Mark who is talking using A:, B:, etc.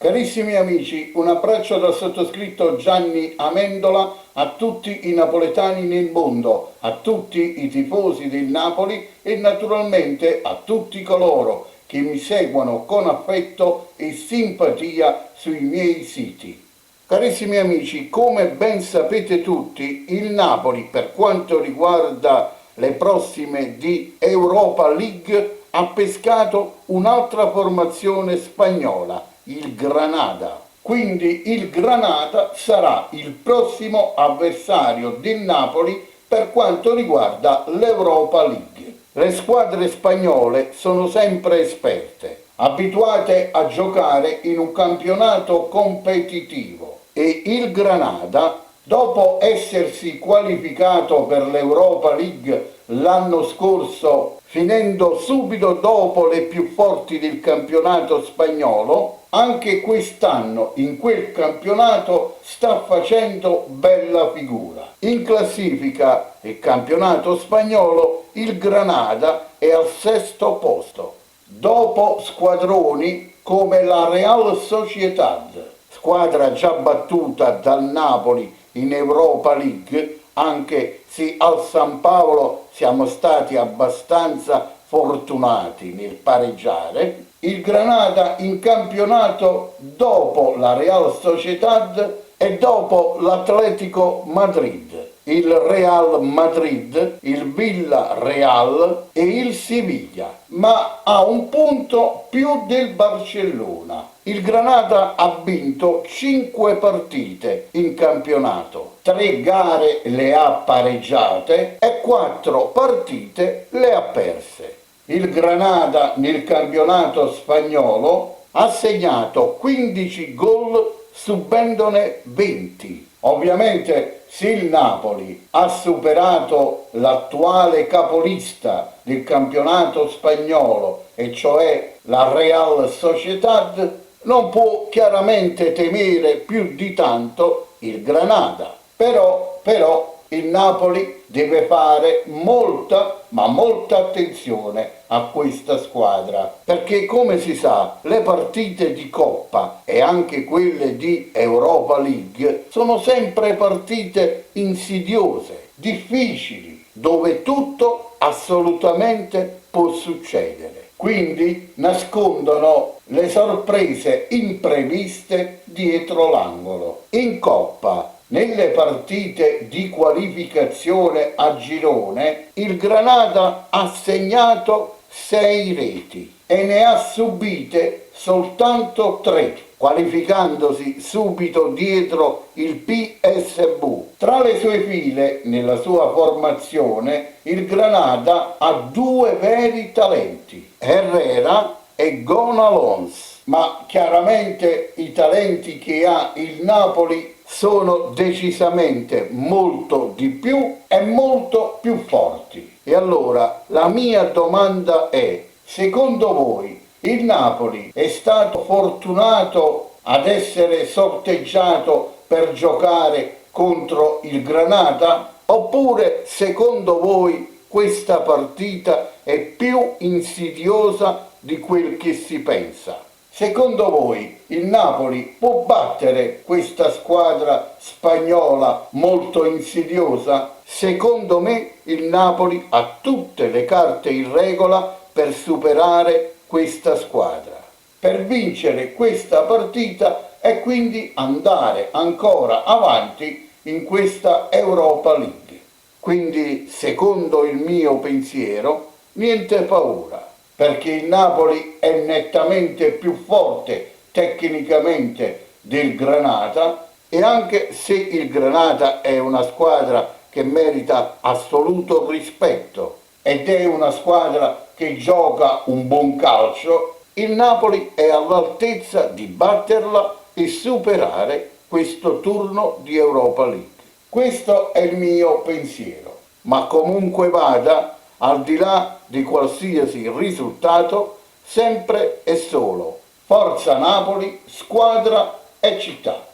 A: Carissimi amici, un abbraccio dal sottoscritto Gianni Amendola a tutti i napoletani nel mondo, a tutti i tifosi del Napoli e naturalmente a tutti coloro che mi seguono con affetto e simpatia sui miei siti. Carissimi amici, come ben sapete tutti, il Napoli, per quanto riguarda le prossime di Europa League, ha pescato un'altra formazione spagnola, il Granada. Quindi il Granada sarà il prossimo avversario del Napoli per quanto riguarda l'Europa League. Le squadre spagnole sono sempre esperte, abituate a giocare in un campionato competitivo e il Granada, dopo essersi qualificato per l'Europa League l'anno scorso, finendo subito dopo le più forti del campionato spagnolo, anche quest'anno in quel campionato sta facendo bella figura. In classifica del campionato spagnolo il Granada è al 6° posto, dopo squadroni come la Real Sociedad, squadra già battuta dal Napoli in Europa League, anche se al San Paolo siamo stati abbastanza fortunati nel pareggiare. Il Granada in campionato dopo la Real Sociedad e dopo l'Atletico Madrid, il Real Madrid, il Villarreal e il Siviglia, ma ha un punto più del Barcellona. Il Granada ha vinto 5 partite in campionato, 3 gare le ha pareggiate e 4 partite le ha perse. Il Granada nel campionato spagnolo ha segnato 15 gol subendone 20. Ovviamente se il Napoli ha superato l'attuale capolista del campionato spagnolo, e cioè la Real Sociedad, non può chiaramente temere più di tanto il Granada. Però il Napoli deve fare molta, ma molta attenzione a questa squadra, perché come si sa le partite di Coppa e anche quelle di Europa League sono sempre partite insidiose, difficili, dove tutto assolutamente può succedere. Quindi nascondono le sorprese impreviste dietro l'angolo. In Coppa, nelle partite di qualificazione a girone, il Granada ha segnato 6 reti e ne ha subite soltanto 3, qualificandosi subito dietro il PSV. Tra le sue file, nella sua formazione, il Granada ha 2 veri talenti, Herrera e Gonalons, ma chiaramente i talenti che ha il Napoli sono decisamente molto di più e molto più forti. E allora la mia domanda è: secondo voi il Napoli è stato fortunato ad essere sorteggiato per giocare contro il Granada? Oppure secondo voi questa partita è più insidiosa di quel che si pensa? Secondo voi il Napoli può battere questa squadra spagnola molto insidiosa? Secondo me il Napoli ha tutte le carte in regola per superare questa squadra, per vincere questa partita e quindi andare ancora avanti in questa Europa League. Quindi, secondo il mio pensiero, niente paura, perché il Napoli è nettamente più forte tecnicamente del Granada, e anche se il Granada è una squadra che merita assoluto rispetto ed è una squadra che gioca un buon calcio, il Napoli è all'altezza di batterla e superare questo turno di Europa League. Questo è il mio pensiero, ma comunque vada, al di là di qualsiasi risultato, sempre e solo Forza Napoli, squadra e città.